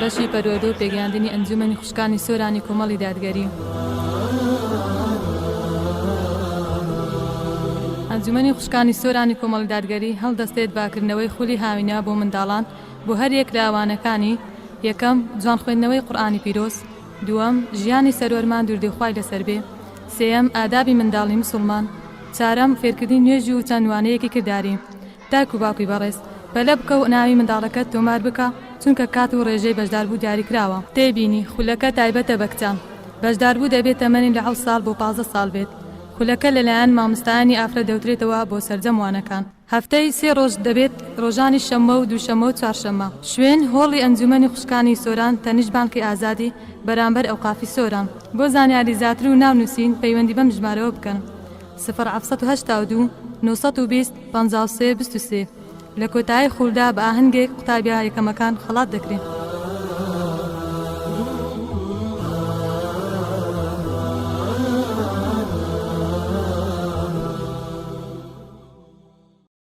بەشی پەروەردە و پێگەیاندنی ئەنجومەنی خوشکانی سۆرانی کۆمەڵی دادگەری. ئەنجومەنی خوشکانی سۆرانی کۆمەڵی دادگەری هەڵدەستێت باکردنەوەی خولی هاوینە بۆ منداڵان بۆ هەر یەک لە ئەوانەکانی: یەکەم، جوان خوێندنەوەی قورئانی پیرۆز، دووەم، ژیانی سەروەرمان دووردێخوای لەسەر بێ، سێەم، ئادابی منداڵی مسلمان، چارەم، فێرکردنی نوێژی و چەند وانەیەکی کرداری. دایک و باوکی بەڕێز، بەلە بکە و ناوی منداڵەکەت تۆمار بکە، چونکە کات و ڕێژەی بەشداربوو دیاریکراوە. تێبینی خولەکە تایبەتە بە کچان. بەشداربوو دەبێت تەمەنی لە 7 ساڵ بۆ 15 ساڵ بێت. خولەکە لەلایەن مامۆستایانی ئافرە دەوترێتەوە بۆ سەرجەم وانەکان. هەفتەی 3 ڕۆژ دەبێت، ڕۆژانی شەممە و دووشەممە و چوارشەممە. شوێن: هۆڵی ئەنجومەنی خوشکانی سۆران، تەنیشت بانکی ئازادی، بەرامبەر ئەوقافی سۆران. بۆ زانیاری زیاتر و ناونووسین پەیوەندی بەم ژمارەوە بکەن: 0782 920 53 23. لە کۆتایی خولدا بە ئاهەنگێک قوتابیە یەکەمەکان خەڵات دەکرێت.